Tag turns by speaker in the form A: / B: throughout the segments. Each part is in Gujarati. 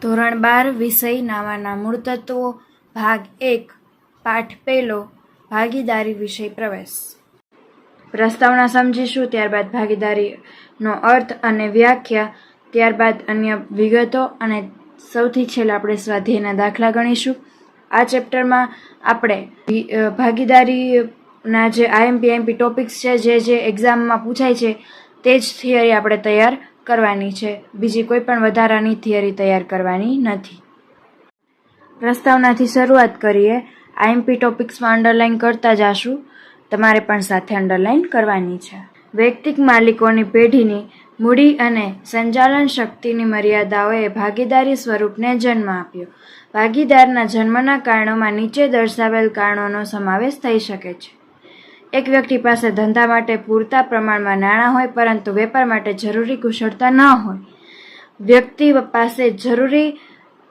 A: ધોરણ 12 વિષય નામાના મૂળ તત્વો ભાગ 1 પાઠ 1 ભાગીદારી વિષય પ્રવેશ. પ્રસ્તાવના સમજીશું, ત્યારબાદ ભાગીદારીનો અર્થ અને વ્યાખ્યા, ત્યારબાદ અન્ય વિગતો અને સૌથી છેલ્લે આપણે સ્વાધ્યાયના દાખલા ગણીશું. આ ચેપ્ટરમાં આપણે ભાગીદારીના જે આઈએમપી ટોપિક્સ છે, જે એક્ઝામમાં પૂછાય છે તે જ થિયરી આપણે તૈયાર કરવાની છે. બીજી કોઈ પણ વધારાની થિયરી તૈયાર કરવાની નથી. પ્રસ્તાવનાથી શરૂઆત કરીએ. આઈએમપી ટોપિક્સમાં અંડરલાઇન કરતા જાશું, તમારે પણ સાથે અંડરલાઇન કરવાની છે. વૈયક્તિક માલિકોની પેઢીની મૂડી અને સંચાલન શક્તિની મર્યાદાઓએ ભાગીદારી સ્વરૂપને જન્મ આપ્યો. ભાગીદારના જન્મના કારણોમાં નીચે દર્શાવેલ કારણોનો સમાવેશ થઈ શકે છે. એક વ્યક્તિ પાસે ધંધા માટે પૂરતા પ્રમાણમાં નાણાં હોય પરંતુ વેપાર માટે જરૂરી કુશળતા ન હોય. વ્યક્તિ પાસે જરૂરી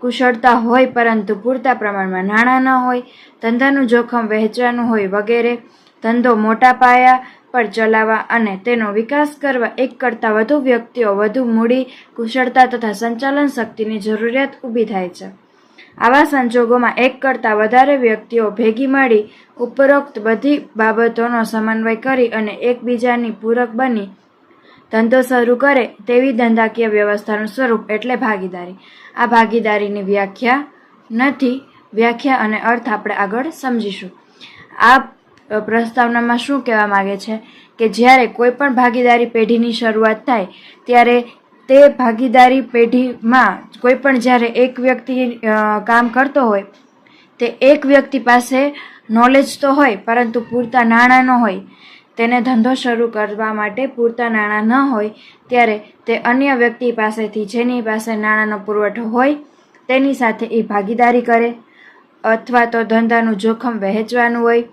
A: કુશળતા હોય પરંતુ પૂરતા પ્રમાણમાં નાણાં ન હોય, ધંધાનું જોખમ વહેંચવાનું હોય વગેરે. ધંધો મોટા પાયા પર ચલાવવા અને તેનો વિકાસ કરવા એક કરતાં વધુ વ્યક્તિઓ, વધુ મૂડી, કુશળતા તથા સંચાલન શક્તિની જરૂરિયાત ઊભી થાય છે. આવા સંજોગોમાં એક કરતાં વધારે વ્યક્તિઓ ભેગી મળી ઉપરોક્ત બધી બાબતોનો સમન્વય કરી અને એકબીજાની પૂરક બની ધંધો શરૂ કરે તેવી ધંધાકીય વ્યવસ્થાનું સ્વરૂપ એટલે ભાગીદારી. આ ભાગીદારીની વ્યાખ્યા નથી. વ્યાખ્યા અને અર્થ આપણે આગળ સમજીશું. આ પ્રસ્તાવનામાં શું કહેવા માંગે છે કે જ્યારે કોઈ પણ ભાગીદારી પેઢીની શરૂઆત થાય ત્યારે તે ભાગીદારી પેઢીમાં કોઈ પણ જ્યારે એક વ્યક્તિ કામ કરતો હોય, તે એક વ્યક્તિ પાસે નોલેજ તો હોય પરંતુ પૂરતા નાણાં ન હોય, તેને ધંધો શરૂ કરવા માટે પૂરતા નાણાં ન હોય, ત્યારે તે અન્ય વ્યક્તિ પાસેથી જેની પાસે નાણાંનો પુરવઠો હોય તેની સાથે એ ભાગીદારી કરે, અથવા તો ધંધાનું જોખમ વહેંચવાનું હોય.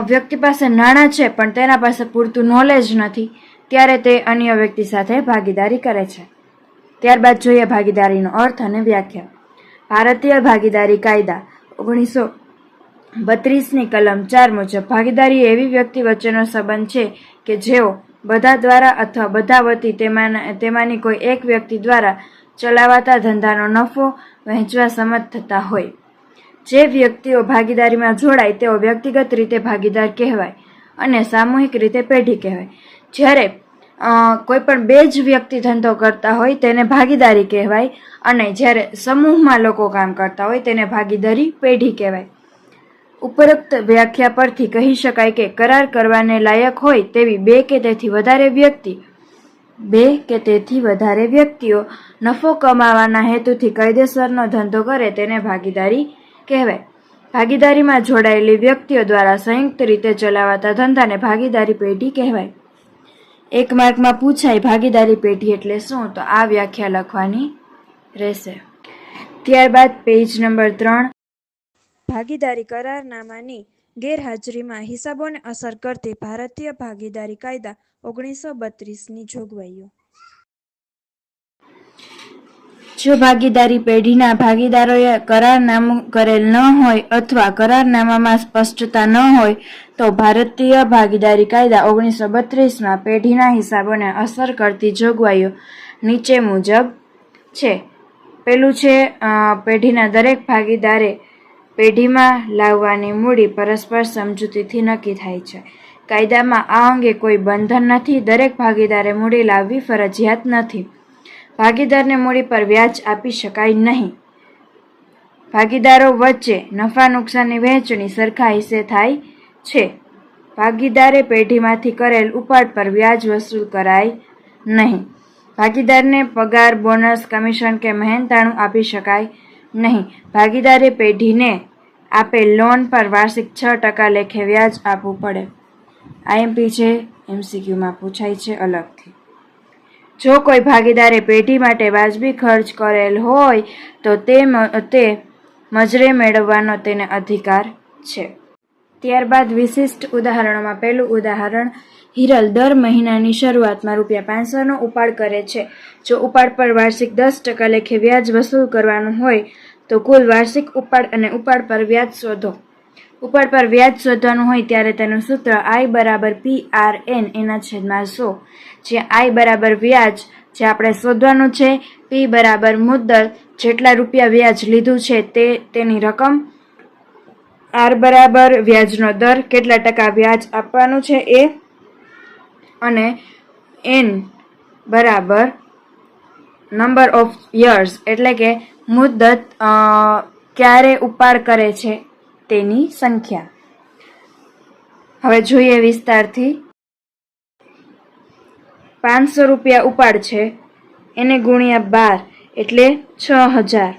A: વ્યક્તિ પાસે નાણાં છે પણ તેના પાસે પૂરતું નોલેજ નથી, ત્યારે તે અન્ય વ્યક્તિ સાથે ભાગીદારી કરે છે. ત્યારબાદ જોઈએ ભાગીદારીનો અર્થ અને વ્યાખ્યા. ભારતીય ભાગીદારી કાયદા 1932ની કલમ 4 મુજબ ભાગીદારી એવી વ્યક્તિ વચ્ચેનો સંબંધ છે કે જેઓ બધા દ્વારા અથવા બધા વતી તેમાંની કોઈ એક વ્યક્તિ દ્વારા ચલાવાતા ધંધાનો નફો વહેંચવા સંમત થતા હોય. જે વ્યક્તિઓ ભાગીદારીમાં જોડાય તેઓ વ્યક્તિગત રીતે ભાગીદાર કહેવાય અને સામૂહિક રીતે પેઢી કહેવાય. જ્યારે કોઈ પણ બે જ વ્યક્તિ ધંધો કરતા હોય તેને ભાગીદારી કહેવાય અને જ્યારે સમૂહમાં લોકો કામ કરતા હોય તેને ભાગીદારી પેઢી કહેવાય. ઉપરોક્ત વ્યાખ્યા પરથી કહી શકાય કે કરાર કરવાને લાયક હોય તેવી બે કે તેથી વધારે વ્યક્તિઓ નફો કમાવાના હેતુથી કાયદેસરનો ધંધો કરે તેને ભાગીદારી કહેવાય. ભાગીદારીમાં જોડાયેલી વ્યક્તિઓ દ્વારા સંયુક્ત રીતે ચલાવાતા ધંધાને ભાગીદારી પેઢી કહેવાય. એક માર્કમાં પૂછાય ભાગીદારી પેઢી એટલે શું, તો આ વ્યાખ્યા લખવાની રહેશે. ત્યારબાદ પેજ નંબર 3 ભાગીદારી કરારનામાની ગેરહાજરીમાં હિસાબોને અસર કરતી ભારતીય ભાગીદારી કાયદા 1932ની જોગવાઈઓ. જો ભાગીદારી પેઢીના ભાગીદારોએ કરારનામું કરેલ ન હોય અથવા કરારનામામાં સ્પષ્ટતા ન હોય તો ભારતીય ભાગીદારી કાયદા 1932માં પેઢીના હિસાબોને અસર કરતી જોગવાઈઓ નીચે મુજબ છે. પહેલું છે, પેઢીના દરેક ભાગીદારે પેઢીમાં લાવવાની મૂડી પરસ્પર સમજૂતીથી નક્કી થાય છે. કાયદામાં આ અંગે કોઈ બંધન નથી. દરેક ભાગીદારે મૂડી લાવવી ફરજિયાત નથી. ભાગીદારને મૂડી પર વ્યાજ આપી શકાય નહીં. ભાગીદારો વચ્ચે નફા નુકસાનની વહેંચણી સરખા હિસ્સે થાય છે. ભાગીદારે પેઢીમાંથી કરેલ ઉપાડ પર વ્યાજ વસૂલ કરાય નહીં. ભાગીદારને પગાર, બોનસ, કમિશન કે મહેનતાણું આપી શકાય નહીં. ભાગીદારે પેઢીને આપેલ લોન પર વાર્ષિક 6% લેખે વ્યાજ આપવું પડે. આઈએમપી છે, એમસીક્યુમાં પૂછાય છે અલગથી. જો કોઈ ભાગીદારે પેઢી માટે વાજબી ખર્ચ કરેલ હોય તો તે મજરે મેળવવાનો તેને અધિકાર છે. ત્યારબાદ વિશિષ્ટ ઉદાહરણોમાં પહેલું ઉદાહરણ, હિરલ દર મહિનાની શરૂઆતમાં ₹500નો ઉપાડ કરે છે. જો ઉપાડ પર વાર્ષિક 10% લેખે વ્યાજ વસૂલ કરવાનું હોય તો કુલ વાર્ષિક ઉપાડ અને ઉપાડ પર વ્યાજ શોધો. ઉપાડ પર વ્યાજ શોધવાનું હોય ત્યારે તેનું સૂત્ર I = PRN/100, જ્યાં I બરાબર વ્યાજ જે આપણે શોધવાનું છે પી બરાબર મુદ્દત જેટલા રૂપિયા વ્યાજ લીધું છે તેની રકમ, આર બરાબર વ્યાજનો દર કેટલા ટકા વ્યાજ આપવાનું છે એ, અને એન બરાબર નંબર ઓફ યર્સ એટલે કે મુદ્દત ક્યારે ઉપાડ કરે છે તેની સંખ્યા. હવે જોઈએ વિસ્તારથી. 500 રૂપિયા ઉપાડ છે એને ગુણ્યા 12 એટલે 6000.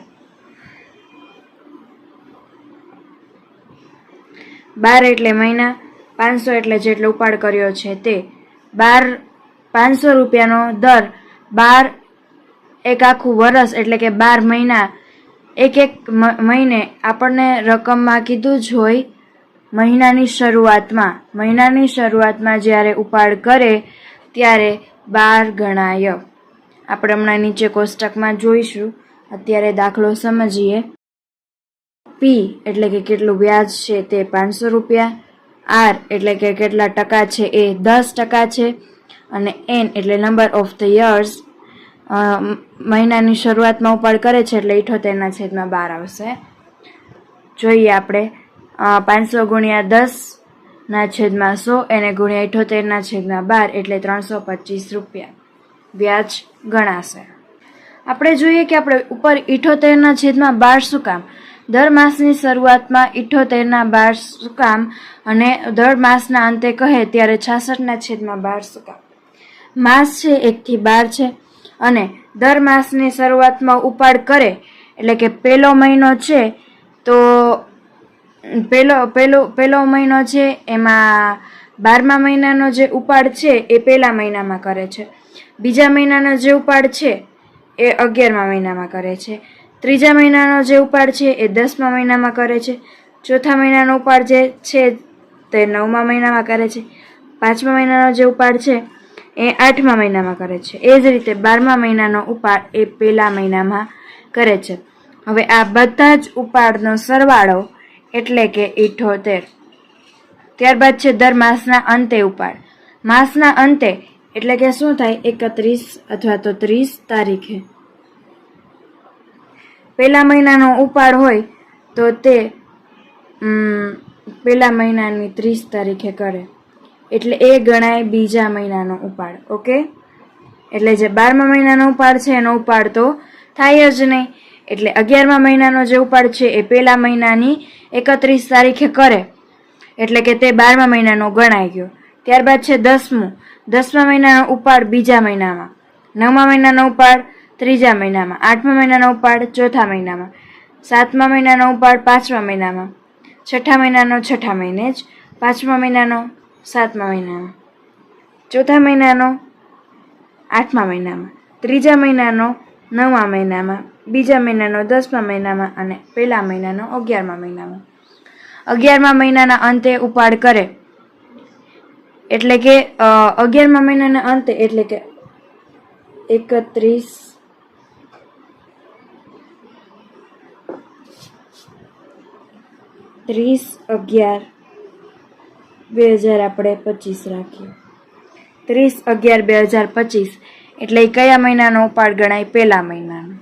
A: 12 એટલે મહિના, 500 એટલે જેટલો ઉપાડ કર્યો છે તે. 500 રૂપિયાનો દર 12 એક આખું વરસ એટલે કે 12 મહિના, એક મહિને આપણને રકમમાં કીધું જ હોય મહિનાની શરૂઆતમાં જ્યારે ઉપાડ કરે ત્યારે 12 ગણાય. આપણે હમણાં નીચે કોષ્ટકમાં જોઈશું. અત્યારે દાખલો સમજીએ. પી એટલે કે કેટલું વ્યાજ છે તે 500 રૂપિયા, આર એટલે કે કેટલા ટકા છે એ 10% છે, અને એન એટલે નંબર ઓફ ધ યર્સ મહિનાની શરૂઆતમાં ઉપાડ કરે છે એટલે 78/12 આવશે. જોઈએ આપણે. 500 ગુણ્યા 10/100 એને ગુણ્યા 78/12 એટલે 325 રૂપિયા વ્યાજ ગણાશે. આપણે જોઈએ કે આપણે ઉપર 78/12 શું કામ, દર માસની શરૂઆતમાં 78/12 શું કામ, અને દર માસના અંતે કહે ત્યારે 66/12 શું કામ. માસ છે 1 થી 12 છે, અને દર માસની શરૂઆતમાં ઉપાડ કરે એટલે કે પહેલો મહિનો છે તો પહેલો મહિનો છે એમાં 12મા મહિનાનો જે ઉપાડ છે એ પહેલા મહિનામાં કરે છે, બીજા મહિનાનો જે ઉપાડ છે એ 11મા મહિનામાં કરે છે, ત્રીજા મહિનાનો જે ઉપાડ છે એ 10મા મહિનામાં કરે છે, ચોથા મહિનાનો ઉપાડ જે છે તે 9મા મહિનામાં કરે છે, 5મા મહિનાનો જે ઉપાડ છે એ 8મા મહિનામાં કરે છે. એ જ રીતે 12મા મહિનાનો ઉપાડ એ પહેલા મહિનામાં કરે છે. હવે આ બધા જ ઉપાડનો સરવાળો એટલે કે 78. ત્યારબાદ છે દર માસના અંતે ઉપાડ. માસના અંતે એટલે કે શું થાય, 31 અથવા તો 30 તારીખે. પહેલા મહિનાનો ઉપાડ હોય તો તે પહેલા મહિનાની 30 તારીખે કરે એટલે એ ગણાય બીજા મહિનાનો ઉપાડ. ઓકે, એટલે જે 12મા મહિનાનો ઉપાડ છે એનો ઉપાડ તો થાય જ નહીં, એટલે 11મા મહિનાનો જે ઉપાડ છે એ પહેલા મહિનાની 31 તારીખે કરે એટલે કે તે 12મા મહિનાનો ગણાઈ ગયો. ત્યારબાદ છે 10મા મહિનાનો ઉપાડ બીજા મહિનામાં, 9મા મહિનાનો ઉપાડ ત્રીજા મહિનામાં, 8મા મહિનાનો ઉપાડ ચોથા મહિનામાં, 7મા મહિનાનો ઉપાડ 5મા મહિનામાં, 6ઠા મહિનાનો 6ઠા મહિને જ, 5મા મહિનાનો 7મા મહિનામાં, ચોથા મહિનાનો 8મા મહિનામાં, ત્રીજા મહિનાનો 9મા મહિનામાં, બીજા મહિનાનો 10મા મહિનામાં, અને પહેલા મહિનાનો 11મા મહિનામાં. 11મા મહિનાના અંતે ઉપાડ કરે એટલે કે 11મા મહિનાના અંતે એટલે કે 30/11/2025 આપણે 25 રાખીએ. 30/11/2025 એટલે કયા મહિનાનો ઉપાડ ગણાય, પહેલા મહિનાનો.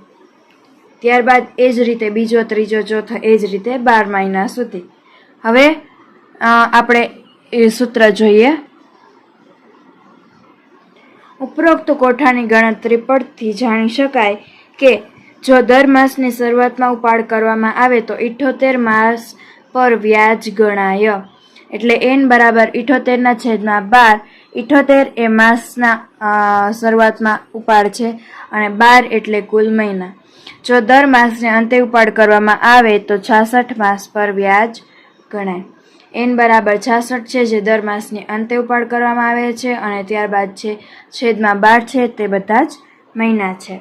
A: ત્યારબાદ એ જ રીતે બીજો, ત્રીજો, ચોથો એ જ રીતે 12 મહિના સુધી. હવે આપણે એ સૂત્ર જોઈએ. ઉપરોક્ત કોઠાની ગણતરી પરથી જાણી શકાય કે જો દર માસની શરૂઆતમાં ઉપાડ કરવામાં આવે તો 78 માસ પર વ્યાજ ગણાય. એટલે n બરાબર 78/12. 78 એ માસના શરૂઆતમાં ઉપાડ છે અને 12 એટલે કુલ મહિના. જો દર માસને અંતે ઉપાડ કરવામાં આવે તો 66 માસ પર વ્યાજ ગણાય. n બરાબર 66 છે જે દર માસની અંતે ઉપાડ કરવામાં આવે છે, અને ત્યારબાદ છે છેદમાં 12 છે તે બધા જ મહિના છે.